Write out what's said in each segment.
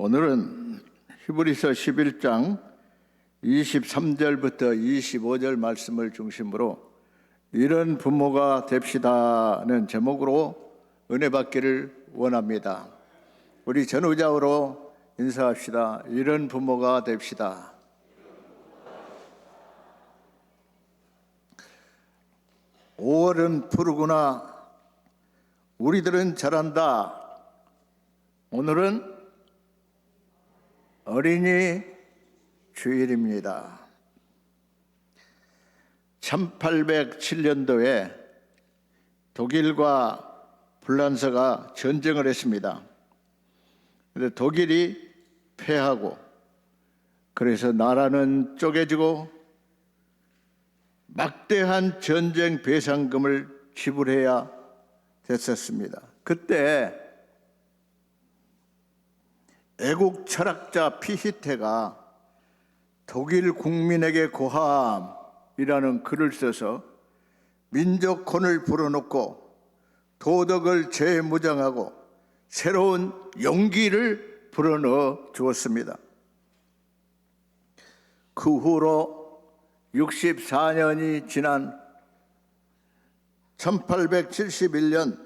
오늘은 히브리서 11장 23절부터 25절 말씀을 중심으로 이런 부모가 됩시다는 제목으로 은혜 받기를 원합니다. 우리 전우자로 인사합시다. 이런 부모가 됩시다. (5월은) 푸르구나. 우리들은 잘한다. 오늘은 어린이 주일입니다. 1807년도에 독일과 불란서가 전쟁을 했습니다. 그런데 독일이 패하고 그래서 나라는 쪼개지고 막대한 전쟁 배상금을 지불해야 됐었습니다. 그때 애국 철학자 피히테가 독일 국민에게 고함이라는 글을 써서 민족혼을 불어넣고 도덕을 재무장하고 새로운 용기를 불어넣어 주었습니다. 그 후로 64년이 지난 1871년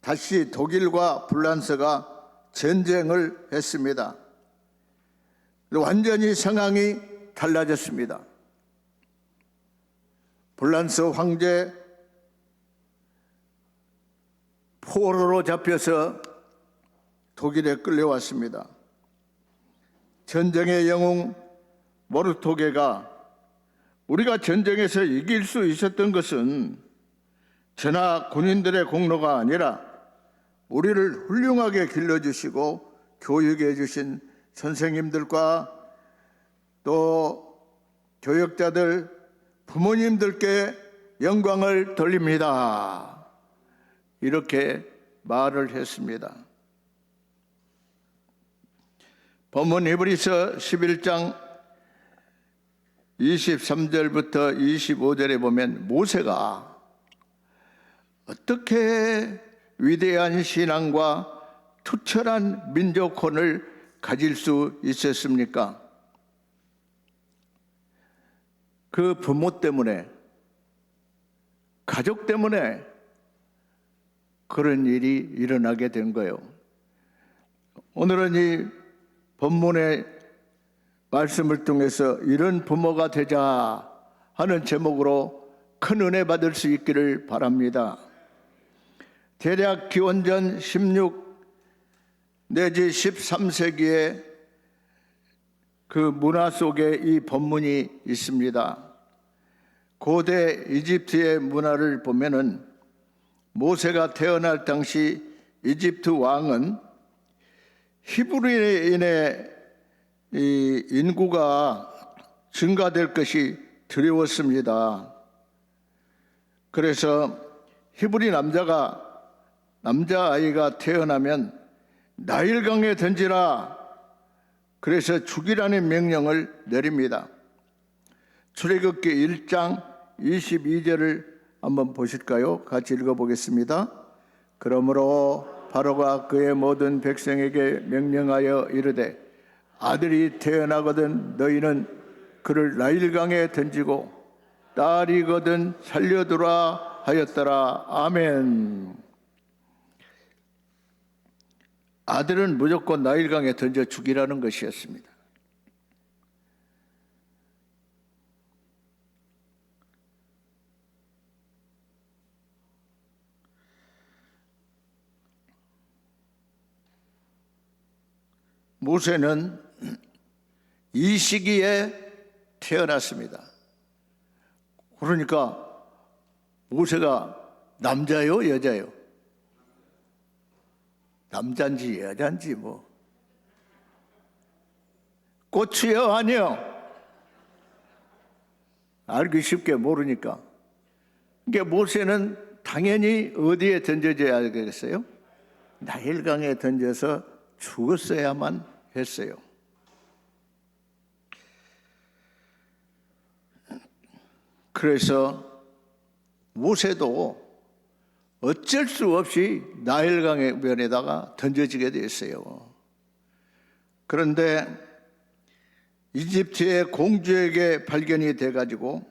다시 독일과 불란서가 전쟁을 했습니다. 완전히 상황이 달라졌습니다. 불란서 황제 포로로 잡혀서 독일에 끌려왔습니다. 전쟁의 영웅 모르토게가 우리가 전쟁에서 이길 수 있었던 것은 전하 군인들의 공로가 아니라 우리를 훌륭하게 길러주시고 교육해 주신 선생님들과 또 교역자들, 부모님들께 영광을 돌립니다. 이렇게 말을 했습니다. 본문 히브리서 11장 23절부터 25절에 보면 모세가 어떻게 위대한 신앙과 투철한 민족혼을 가질 수 있었습니까? 그 부모 때문에, 가족 때문에 그런 일이 일어나게 된 거예요. 오늘은 이 본문의 말씀을 통해서 이런 부모가 되자 하는 제목으로 큰 은혜 받을 수 있기를 바랍니다. 대략 기원전 16 내지 13세기에 그 문화 속에 이 본문이 있습니다. 고대 이집트의 문화를 보면은 모세가 태어날 당시 이집트 왕은 히브리인의 이 인구가 증가될 것이 두려웠습니다. 그래서 히브리 남자아이가 태어나면 나일강에 던지라. 그래서 죽이라는 명령을 내립니다. 출애굽기 1장 22절을 한번 보실까요? 같이 읽어보겠습니다. 그러므로 바로가 그의 모든 백성에게 명령하여 이르되 아들이 태어나거든 너희는 그를 나일강에 던지고 딸이거든 살려두라 하였더라. 아멘. 아들은 무조건 나일강에 던져 죽이라는 것이었습니다. 모세는 이 시기에 태어났습니다. 그러니까 모세가 남자요, 여자요? 남자인지 여자인지 뭐. 고추요, 아니요? 알기 쉽게 모르니까. 그러니까 모세는 당연히 어디에 던져져야 되겠어요? 나일강에 던져서 죽었어야만 했어요. 그래서 모세도 어쩔 수 없이 나일강의 면에다가 던져지게 됐어요. 그런데 이집트의 공주에게 발견이 돼가지고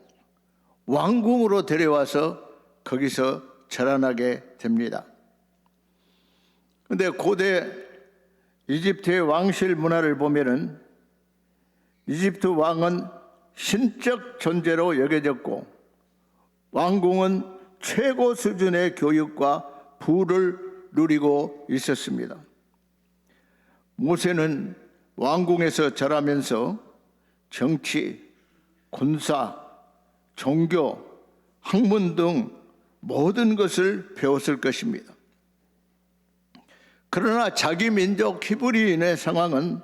왕궁으로 데려와서 거기서 절안하게 됩니다. 그런데 고대 이집트의 왕실 문화를 보면은 이집트 왕은 신적 존재로 여겨졌고 왕궁은 최고 수준의 교육과 부를 누리고 있었습니다. 모세는 왕궁에서 자라면서 정치, 군사, 종교, 학문 등 모든 것을 배웠을 것입니다. 그러나 자기 민족 히브리인의 상황은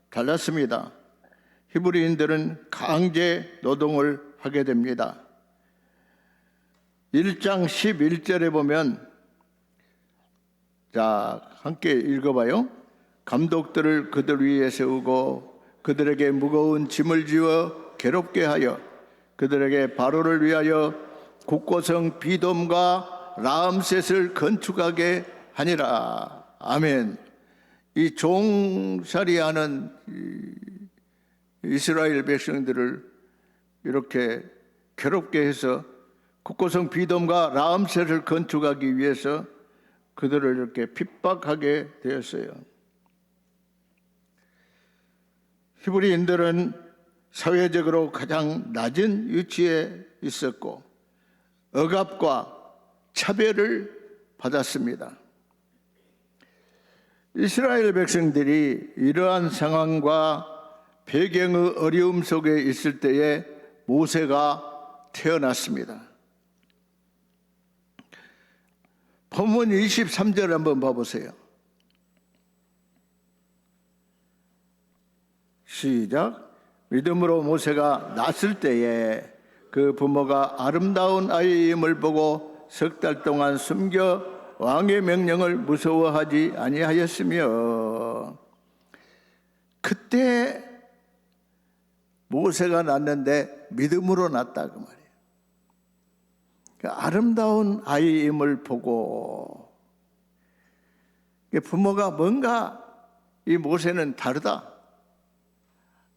달랐습니다. 히브리인들은 강제 노동을 하게 됩니다. 1장 11절에 보면, 자, 함께 읽어봐요. 감독들을 그들 위에 세우고 그들에게 무거운 짐을 지어 괴롭게 하여 그들에게 바로를 위하여 국고성 비돔과 라암셋을 건축하게 하니라. 아멘. 이 종살이하는 이스라엘 백성들을 이렇게 괴롭게 해서 국고성 비돔과 라암셋을 건축하기 위해서 그들을 이렇게 핍박하게 되었어요. 히브리인들은 사회적으로 가장 낮은 위치에 있었고 억압과 차별을 받았습니다. 이스라엘 백성들이 이러한 상황과 배경의 어려움 속에 있을 때에 모세가 태어났습니다. 본문 23절 한번 봐보세요. 시작. 믿음으로 모세가 낳았을 때에 그 부모가 아름다운 아이임을 보고 석 달 동안 숨겨 왕의 명령을 무서워하지 아니하였으며, 그때 모세가 낳았는데 믿음으로 낳았다 그 말이에요. 아름다운 아이임을 보고, 부모가 뭔가 이 모세는 다르다,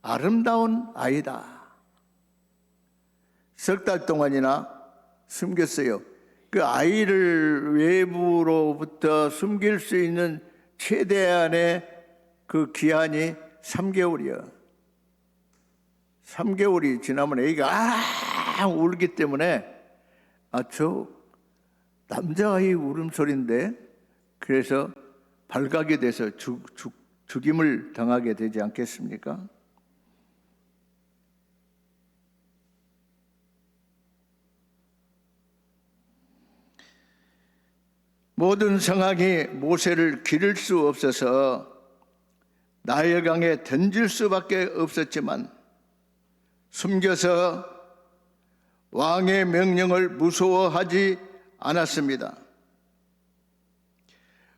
아름다운 아이다. 석 달 동안이나 숨겼어요. 그 아이를 외부로부터 숨길 수 있는 최대한의 그 기한이 3개월이야. 3개월이 지나면 애기가 울기 때문에 저 남자아이 울음소리인데, 그래서 발각이 돼서 죽임을 당하게 되지 않겠습니까? 모든 상황이 모세를 기를 수 없어서 나일강에 던질 수밖에 없었지만 숨겨서 왕의 명령을 무서워하지 않았습니다.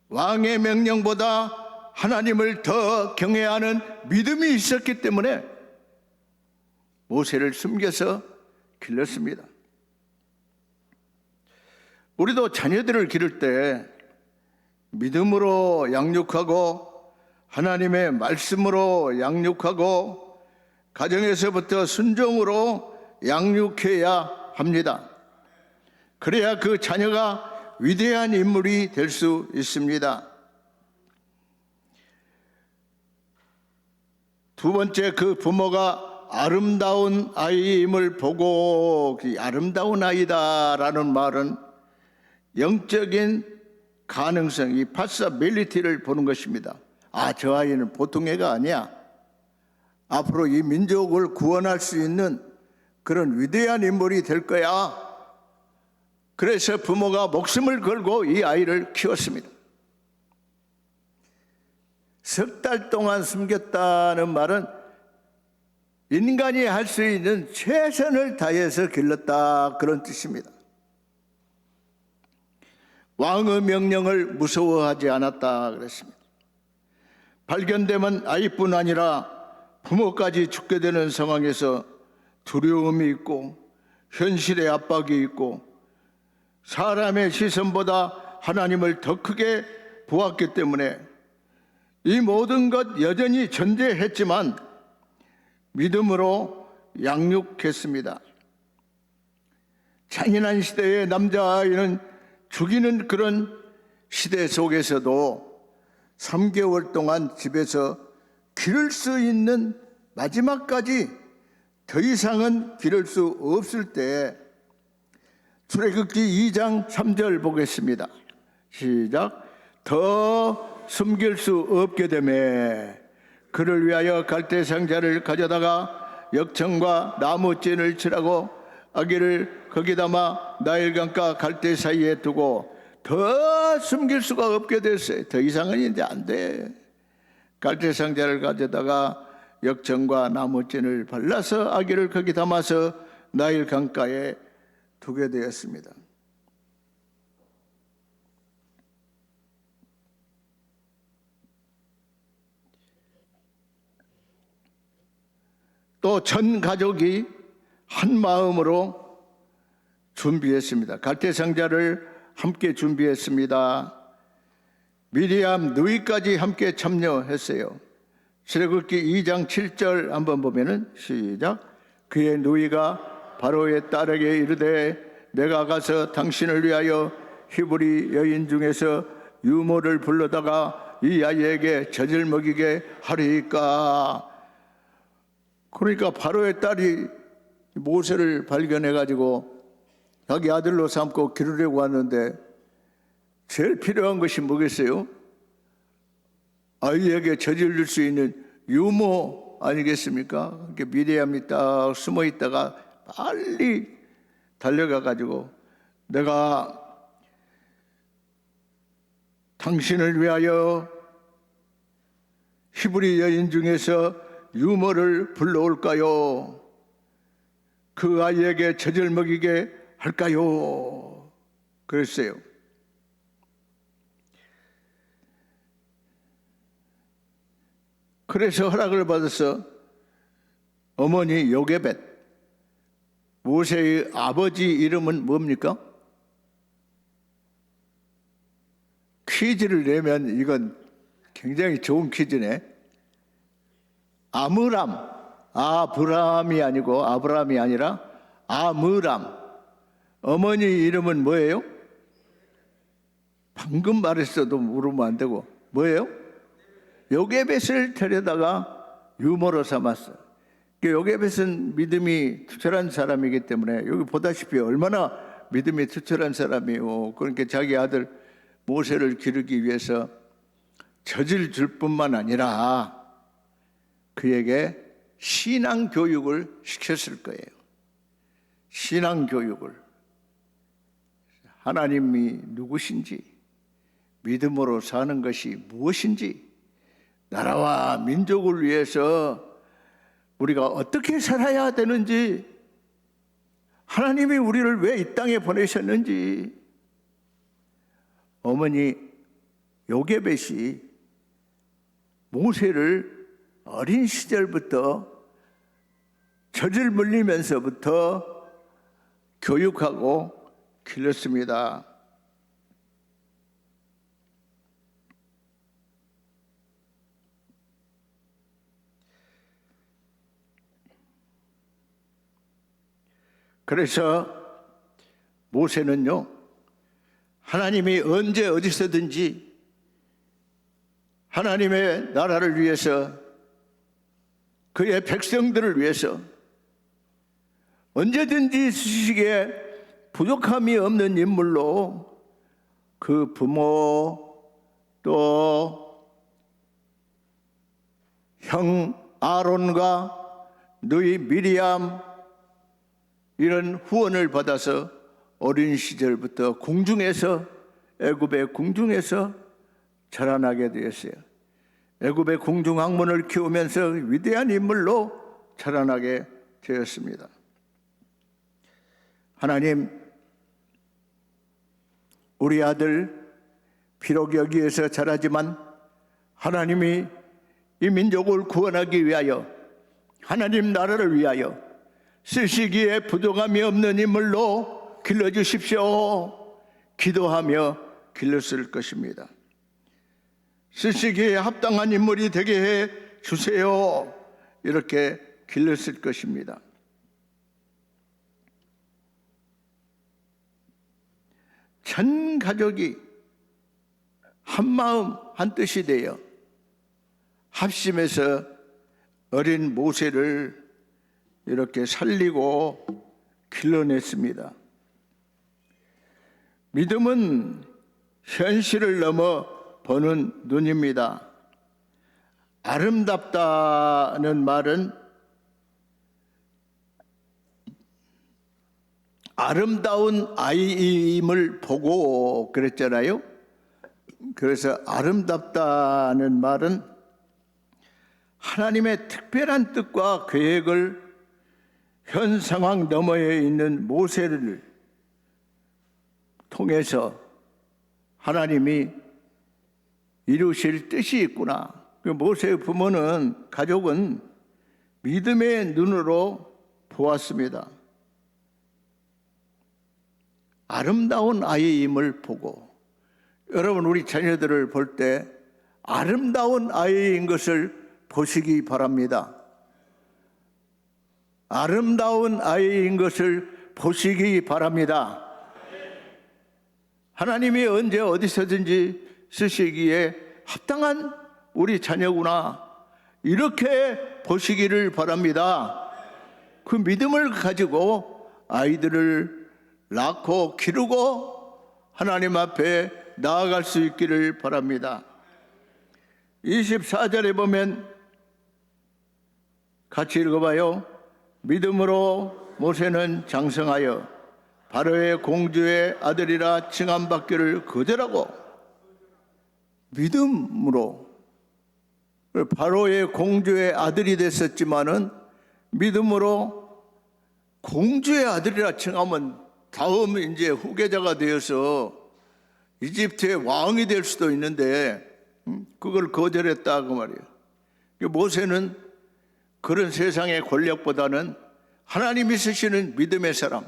왕의 명령보다 하나님을 더 경외하는 믿음이 있었기 때문에 모세를 숨겨서 길렀습니다. 우리도 자녀들을 기를 때 믿음으로 양육하고 하나님의 말씀으로 양육하고 가정에서부터 순종으로 양육해야 합니다. 그래야 그 자녀가 위대한 인물이 될 수 있습니다. 두 번째, 그 부모가 아름다운 아이임을 보고, 아름다운 아이다라는 말은 영적인 가능성, 이 파서빌리티를 보는 것입니다. 저 아이는 보통 애가 아니야. 앞으로 이 민족을 구원할 수 있는 그런 위대한 인물이 될 거야. 그래서 부모가 목숨을 걸고 이 아이를 키웠습니다. 석 달 동안 숨겼다는 말은 인간이 할 수 있는 최선을 다해서 길렀다, 그런 뜻입니다. 왕의 명령을 무서워하지 않았다 그랬습니다. 발견되면 아이뿐 아니라 부모까지 죽게 되는 상황에서 두려움이 있고 현실의 압박이 있고 사람의 시선보다 하나님을 더 크게 보았기 때문에 이 모든 것 여전히 존재했지만 믿음으로 양육했습니다. 잔인한 시대의 남자아이는 죽이는 그런 시대 속에서도 3개월 동안 집에서 기를 수 있는 마지막까지 더 이상은 기를 수 없을 때 출애굽기 2장 3절 보겠습니다. 시작. 더 숨길 수 없게 되매 그를 위하여 갈대 상자를 가져다가 역청과 나무진을 칠하고 아기를 거기 담아 나일강가 갈대 사이에 두고 더 숨길 수가 없게 됐어요. 더 이상은 이제 안 돼. 갈대 상자를 가져다가 역청과 나무진을 발라서 아기를 거기 담아서 나일강가에 두게 되었습니다. 또 전 가족이 한 마음으로 준비했습니다. 갈대 상자를 함께 준비했습니다. 미리암 누이까지 함께 참여했어요. 출애굽기 2장 7절 한번 보면은 시작. 그의 누이가 바로의 딸에게 이르되 내가 가서 당신을 위하여 히브리 여인 중에서 유모를 불러다가 이 아이에게 젖을 먹이게 하리이까. 그러니까 바로의 딸이 모세를 발견해 가지고 자기 아들로 삼고 기르려고 하는데 제일 필요한 것이 뭐겠어요? 아이에게 젖을 줄 수 있는 유모 아니겠습니까? 미리암이 딱 숨어 있다가 빨리 달려가 가지고 내가 당신을 위하여 히브리 여인 중에서 유모를 불러올까요? 그 아이에게 젖을 먹이게 할까요? 그랬어요. 그래서 허락을 받아서 어머니 요게벳, 모세의 아버지 이름은 뭡니까? 퀴즈를 내면 이건 굉장히 좋은 퀴즈네. 아므람, 아브라함이 아니고 아브라함이 아니라 아므람. 어머니 이름은 뭐예요? 방금 말했어도 물으면 안 되고 뭐예요? 요게벳을 데려다가 유모로 삼았어요. 요게벳은 믿음이 투철한 사람이기 때문에 여기 보다시피 얼마나 믿음이 투철한 사람이에요. 그러니까 자기 아들 모세를 기르기 위해서 젖을 줄 뿐만 아니라 그에게 신앙 교육을 시켰을 거예요. 신앙 교육을. 하나님이 누구신지, 믿음으로 사는 것이 무엇인지, 나라와 민족을 위해서 우리가 어떻게 살아야 되는지, 하나님이 우리를 왜 이 땅에 보내셨는지, 어머니 요게벳이 모세를 어린 시절부터 젖을 물리면서부터 교육하고 길렀습니다. 그래서 모세는요, 하나님이 언제 어디서든지 하나님의 나라를 위해서, 그의 백성들을 위해서 언제든지 쓰시기에 부족함이 없는 인물로 그 부모 또 형 아론과 누이 미리암 이런 후원을 받아서 어린 시절부터 궁중에서, 애굽의 궁중에서 자라나게 되었어요. 애굽의 궁중 학문을 키우면서 위대한 인물로 자라나게 되었습니다. 하나님, 우리 아들 비록 여기에서 자라지만 하나님이 이 민족을 구원하기 위하여, 하나님 나라를 위하여 쓰시기에 부족함이 없는 인물로 길러주십시오. 기도하며 길렀을 것입니다. 쓰시기에 합당한 인물이 되게 해 주세요. 이렇게 길렀을 것입니다. 전 가족이 한마음 한뜻이 되어 합심해서 어린 모세를 이렇게 살리고 길러냈습니다. 믿음은 현실을 넘어 보는 눈입니다. 아름답다는 말은 아름다운 아이임을 보고 그랬잖아요. 그래서 아름답다는 말은 하나님의 특별한 뜻과 계획을 현 상황 너머에 있는 모세를 통해서 하나님이 이루실 뜻이 있구나. 그 모세의 부모는, 가족은 믿음의 눈으로 보았습니다. 아름다운 아이임을 보고, 여러분 우리 자녀들을 볼 때 아름다운 아이인 것을 보시기 바랍니다. 아름다운 아이인 것을 보시기 바랍니다. 하나님이 언제 어디서든지 쓰시기에 합당한 우리 자녀구나, 이렇게 보시기를 바랍니다. 그 믿음을 가지고 아이들을 낳고 기르고 하나님 앞에 나아갈 수 있기를 바랍니다. 24절에 보면 같이 읽어봐요. 믿음으로 모세는 장성하여 바로의 공주의 아들이라 칭함받기를 거절하고, 믿음으로 바로의 공주의 아들이 됐었지만은 믿음으로 공주의 아들이라 칭하면 다음 이제 후계자가 되어서 이집트의 왕이 될 수도 있는데 그걸 거절했다 그 말이에요. 모세는 그런 세상의 권력보다는 하나님이 쓰시는 믿음의 사람,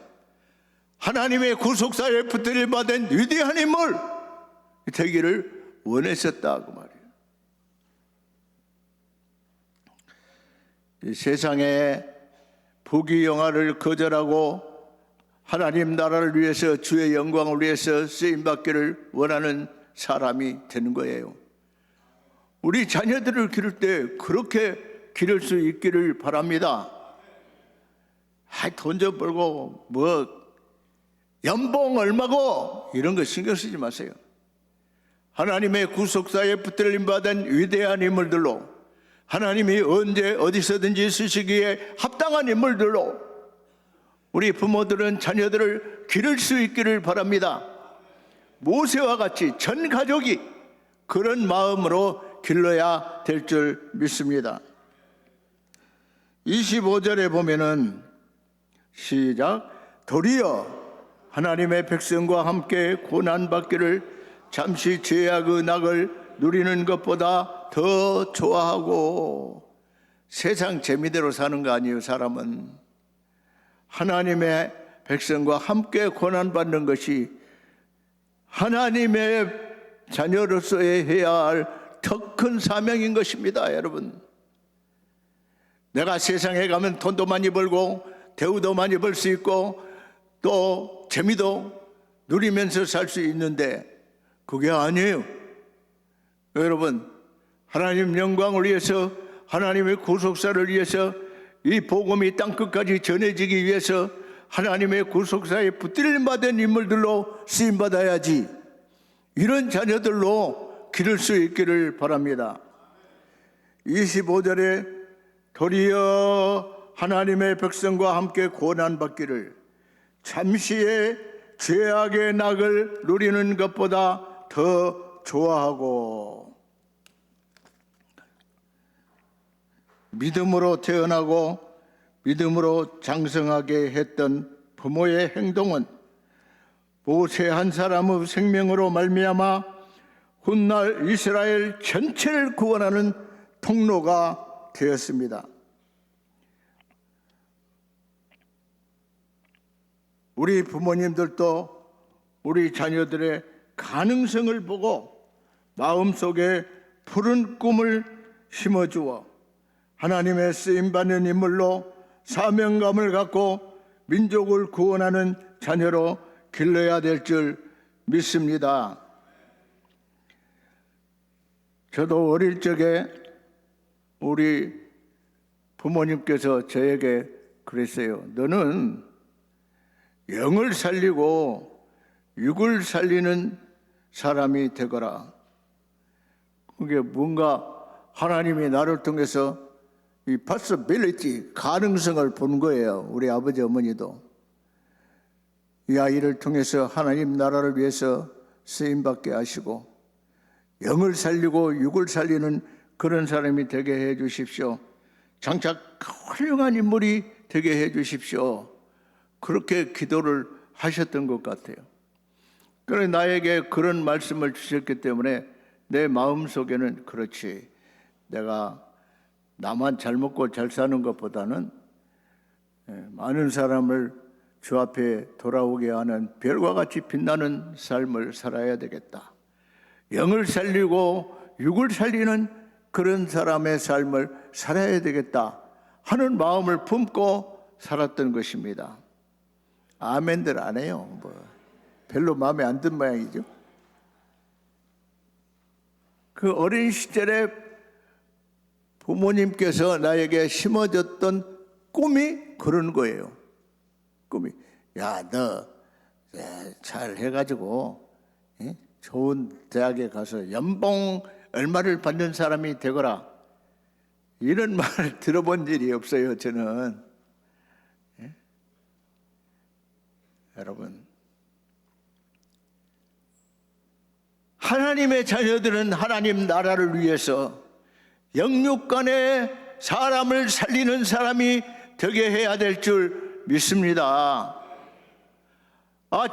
하나님의 구속사에 붙들림 받은 위대한 인물 되기를 원했었다 그 말이에요. 이 세상에 부귀영화를 거절하고 하나님 나라를 위해서, 주의 영광을 위해서 쓰임받기를 원하는 사람이 되는 거예요. 우리 자녀들을 기를 때 그렇게 기를 수 있기를 바랍니다. 돈 좀 벌고 뭐 연봉 얼마고 이런 거 신경 쓰지 마세요. 하나님의 구속사에 붙들림 받은 위대한 인물들로, 하나님이 언제 어디서든지 쓰시기에 합당한 인물들로 우리 부모들은 자녀들을 기를 수 있기를 바랍니다. 모세와 같이 전 가족이 그런 마음으로 길러야 될 줄 믿습니다. 25절에 보면은 시작, 도리어 하나님의 백성과 함께 고난받기를 잠시 죄악의 낙을 누리는 것보다 더 좋아하고. 세상 재미대로 사는 거 아니에요. 사람은 하나님의 백성과 함께 고난받는 것이 하나님의 자녀로서의 해야 할 더 큰 사명인 것입니다. 여러분, 내가 세상에 가면 돈도 많이 벌고 대우도 많이 벌 수 있고 또 재미도 누리면서 살 수 있는데 그게 아니에요. 여러분, 하나님 영광을 위해서, 하나님의 구속사를 위해서, 이 복음이 땅끝까지 전해지기 위해서 하나님의 구속사에 붙들림 받은 인물들로 쓰임받아야지, 이런 자녀들로 기를 수 있기를 바랍니다. 25절에 도리어 하나님의 백성과 함께 고난받기를 잠시의 죄악의 낙을 누리는 것보다 더 좋아하고. 믿음으로 태어나고 믿음으로 장성하게 했던 부모의 행동은 모세 한 사람의 생명으로 말미암아 훗날 이스라엘 전체를 구원하는 통로가 되었습니다. 우리 부모님들도 우리 자녀들의 가능성을 보고 마음속에 푸른 꿈을 심어주어 하나님의 쓰임받는 인물로 사명감을 갖고 민족을 구원하는 자녀로 길러야 될 줄 믿습니다. 저도 어릴 적에 우리 부모님께서 저에게 그랬어요. 너는 영을 살리고 육을 살리는 사람이 되거라. 그게 뭔가 하나님이 나를 통해서 이 possibility, 가능성을 본 거예요. 우리 아버지 어머니도. 이 아이를 통해서 하나님 나라를 위해서 쓰임받게 하시고 영을 살리고 육을 살리는 그런 사람이 되게 해 주십시오. 장차 훌륭한 인물이 되게 해 주십시오. 그렇게 기도를 하셨던 것 같아요. 그래 나에게 그런 말씀을 주셨기 때문에 내 마음속에는 그렇지. 내가 나만 잘 먹고 잘 사는 것보다는 많은 사람을 주 앞에 돌아오게 하는 별과 같이 빛나는 삶을 살아야 되겠다. 영을 살리고 육을 살리는 그런 사람의 삶을 살아야 되겠다 하는 마음을 품고 살았던 것입니다. 아멘들 안 해요. 별로 마음에 안 든 모양이죠. 그 어린 시절에 부모님께서 나에게 심어줬던 꿈이 그런 거예요. 꿈이 야, 너 잘 해가지고 좋은 대학에 가서 연봉 얼마를 받는 사람이 되거라. 이런 말을 들어본 일이 없어요. 저는. 여러분, 하나님의 자녀들은 하나님 나라를 위해서 영육간에 사람을 살리는 사람이 되게 해야 될 줄 믿습니다.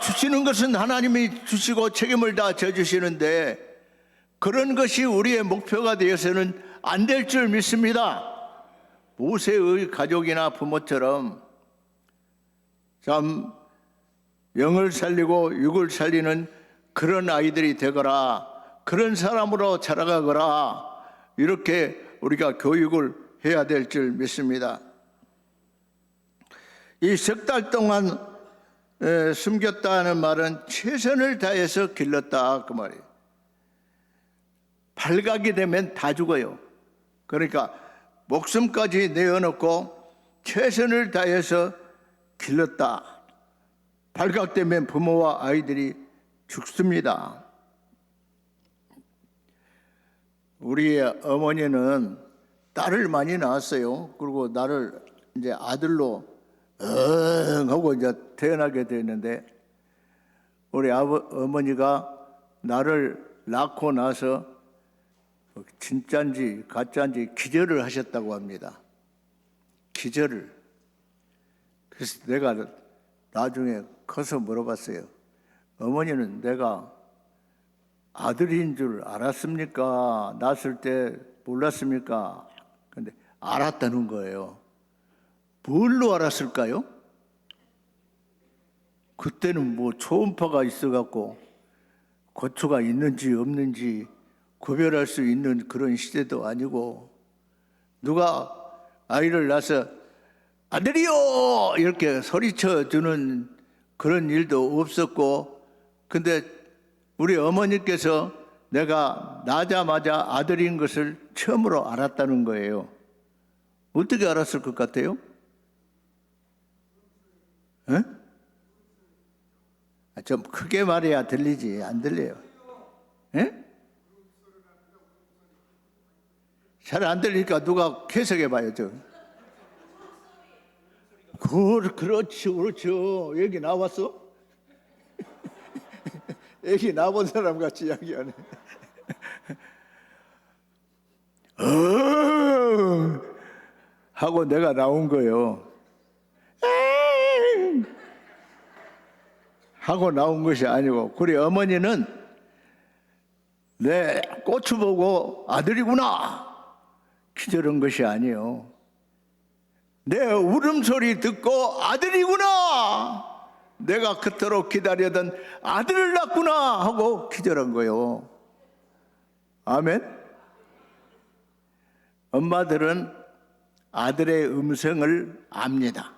주시는 것은 하나님이 주시고 책임을 다 져주시는데 그런 것이 우리의 목표가 되어서는 안 될 줄 믿습니다. 모세의 가족이나 부모처럼 참 영을 살리고 육을 살리는 그런 아이들이 되거라, 그런 사람으로 자라가거라, 이렇게 우리가 교육을 해야 될 줄 믿습니다. 이 석 달 동안 숨겼다는 말은 최선을 다해서 길렀다 그 말이에요. 발각이 되면 다 죽어요. 그러니까 목숨까지 내어놓고 최선을 다해서 길렀다. 발각되면 부모와 아이들이 죽습니다. 우리 어머니는 딸을 많이 낳았어요. 그리고 나를 이제 아들로 하고 이제 태어나게 됐는데 우리 어머니가 나를 낳고 나서 진짜인지 가짜인지 기절을 하셨다고 합니다. 기절을. 그래서 내가 나중에 커서 물어봤어요. 어머니는 내가 아들인 줄 알았습니까? 낳았을 때 몰랐습니까? 근데 알았다는 거예요. 뭘로 알았을까요? 그때는 뭐 초음파가 있어갖고 고초가 있는지 없는지 구별할 수 있는 그런 시대도 아니고 누가 아이를 낳아서 아들이요! 이렇게 소리쳐 주는 그런 일도 없었고 근데 우리 어머니께서 내가 낳자마자 아들인 것을 처음으로 알았다는 거예요. 어떻게 알았을 것 같아요? 좀 크게 말해야 들리지. 안 들려요. 잘 안 들리니까 누가 해석해 봐요. 그렇죠. 얘기 나왔어? 얘기 나본 사람 같이 이야기하네. 하고 내가 나온 거예요. 하고 나온 것이 아니고 우리 어머니는 내 고추 보고 아들이구나 기절한 것이 아니에요. 내 울음소리 듣고 아들이구나, 내가 그토록 기다리던 아들을 낳구나 하고 기절한 거예요. 아멘. 엄마들은 아들의 음성을 압니다.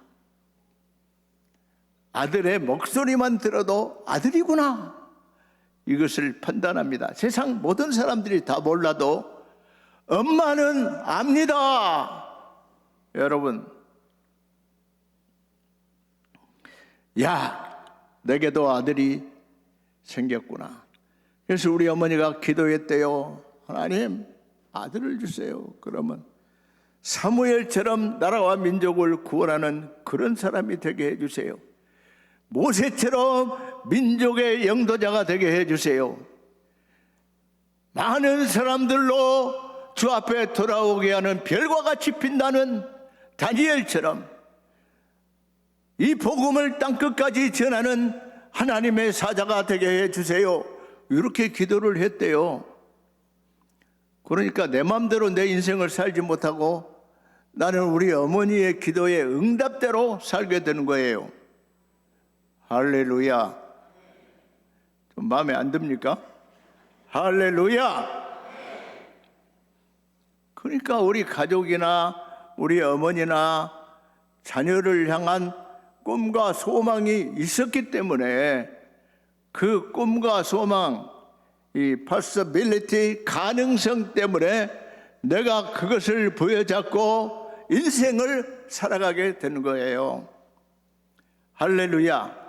아들의 목소리만 들어도 아들이구나, 이것을 판단합니다. 세상 모든 사람들이 다 몰라도 엄마는 압니다. 여러분, 야, 내게도 아들이 생겼구나. 그래서 우리 어머니가 기도했대요. 하나님, 아들을 주세요. 그러면 사무엘처럼 나라와 민족을 구원하는 그런 사람이 되게 해주세요. 모세처럼 민족의 영도자가 되게 해주세요. 많은 사람들로 주 앞에 돌아오게 하는 별과 같이 빛나는 다니엘처럼 이 복음을 땅끝까지 전하는 하나님의 사자가 되게 해주세요. 이렇게 기도를 했대요. 그러니까 내 마음대로 내 인생을 살지 못하고 나는 우리 어머니의 기도에 응답대로 살게 되는 거예요. 할렐루야. 좀 마음에 안 듭니까? 할렐루야. 그러니까 우리 가족이나 우리 어머니나 자녀를 향한 꿈과 소망이 있었기 때문에 그 꿈과 소망, 이 possibility, 가능성 때문에 내가 그것을 부여잡고 인생을 살아가게 되는 거예요. 할렐루야.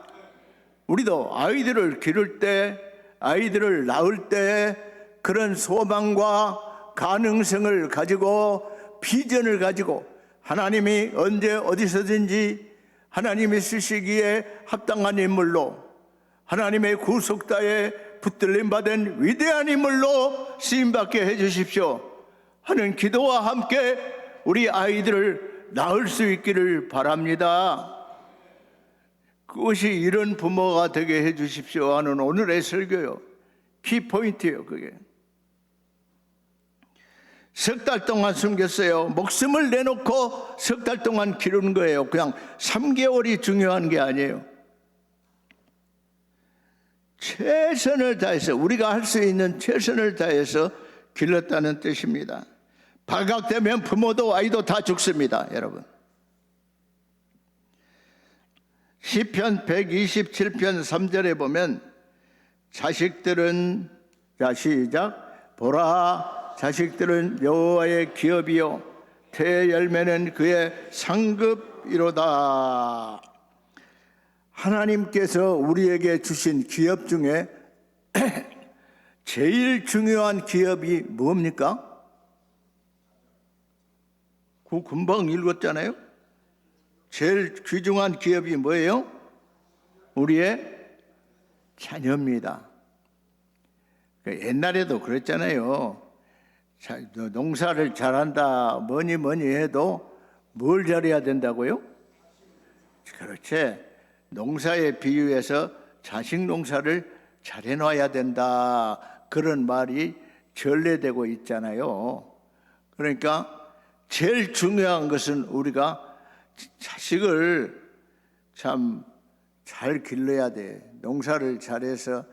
우리도 아이들을 기를 때, 아이들을 낳을 때 그런 소망과 가능성을 가지고 비전을 가지고 하나님이 언제 어디서든지 하나님이 쓰시기에 합당한 인물로, 하나님의 구속다에 붙들림 받은 위대한 인물로 쓰임받게 해주십시오 하는 기도와 함께 우리 아이들을 낳을 수 있기를 바랍니다. 그것이 이런 부모가 되게 해주십시오 하는 오늘의 설교요. 키포인트예요. 그게 석 달 동안 숨겼어요. 목숨을 내놓고 석 달 동안 기르는 거예요. 그냥 3개월이 중요한 게 아니에요. 최선을 다해서, 우리가 할 수 있는 최선을 다해서 길렀다는 뜻입니다. 발각되면 부모도 아이도 다 죽습니다. 여러분, 시편 127편 3절에 보면 자식들은, 자 시작, 보라 자식들은 여호와의 기업이요 태의 열매는 그의 상급이로다. 하나님께서 우리에게 주신 기업 중에 제일 중요한 기업이 뭡니까? 그 금방 읽었잖아요. 제일 귀중한 기업이 뭐예요? 우리의 자녀입니다. 옛날에도 그랬잖아요. 농사를 잘한다 뭐니 해도 뭘 잘해야 된다고요? 그렇지. 농사에 비유해서 자식 농사를 잘해놔야 된다, 그런 말이 전래되고 있잖아요. 그러니까 제일 중요한 것은 우리가 자식을 참 잘 길러야 돼. 농사를 잘해서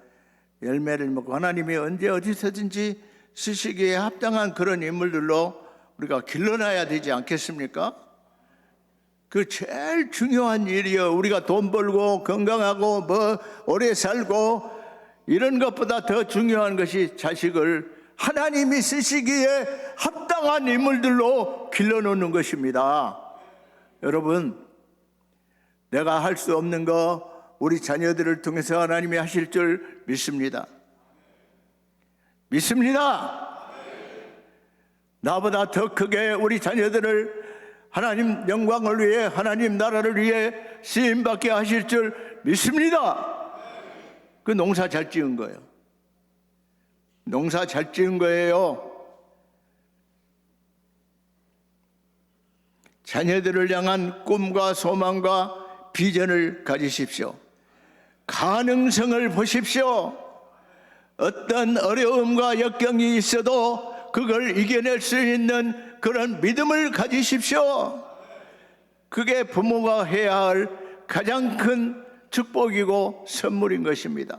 열매를 먹고 하나님이 언제 어디서든지 쓰시기에 합당한 그런 인물들로 우리가 길러놔야 되지 않겠습니까? 그 제일 중요한 일이요. 우리가 돈 벌고 건강하고 뭐 오래 살고 이런 것보다 더 중요한 것이 자식을 하나님이 쓰시기에 합당한 인물들로 길러놓는 것입니다. 여러분, 내가 할 수 없는 거 우리 자녀들을 통해서 하나님이 하실 줄 믿습니다. 믿습니다. 나보다 더 크게 우리 자녀들을 하나님 영광을 위해, 하나님 나라를 위해 쓰임받게 하실 줄 믿습니다. 그 농사 잘 지은 거예요. 농사 잘 지은 거예요. 자녀들을 향한 꿈과 소망과 비전을 가지십시오. 가능성을 보십시오. 어떤 어려움과 역경이 있어도 그걸 이겨낼 수 있는 그런 믿음을 가지십시오. 그게 부모가 해야 할 가장 큰 축복이고 선물인 것입니다.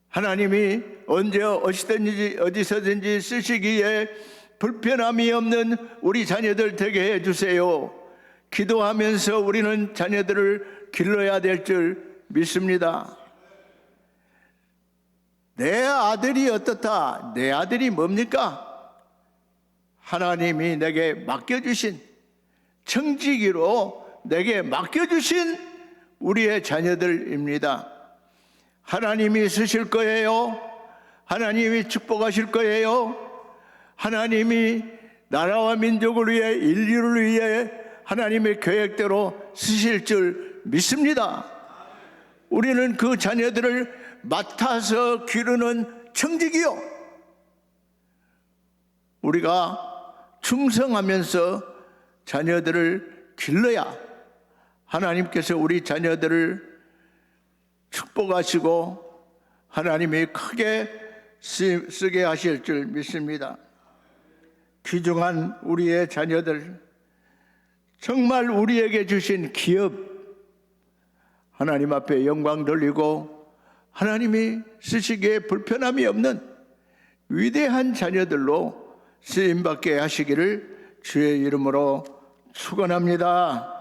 하나님이 언제 어디서든지 쓰시기에 불편함이 없는 우리 자녀들 되게 해주세요. 기도하면서 우리는 자녀들을 길러야 될 줄 믿습니다. 내 아들이 어떻다? 내 아들이 뭡니까? 하나님이 내게 맡겨주신, 청지기로 내게 맡겨주신 우리의 자녀들입니다. 하나님이 쓰실 거예요. 하나님이 축복하실 거예요. 하나님이 나라와 민족을 위해, 인류를 위해 하나님의 계획대로 쓰실 줄 믿습니다. 우리는 그 자녀들을 맡아서 기르는 청지기요. 우리가 충성하면서 자녀들을 길러야 하나님께서 우리 자녀들을 축복하시고 하나님이 크게 쓰게 하실 줄 믿습니다. 귀중한 우리의 자녀들, 정말 우리에게 주신 기업, 하나님 앞에 영광 돌리고 하나님이 쓰시기에 불편함이 없는 위대한 자녀들로 쓰임받게 하시기를 주의 이름으로 축원합니다.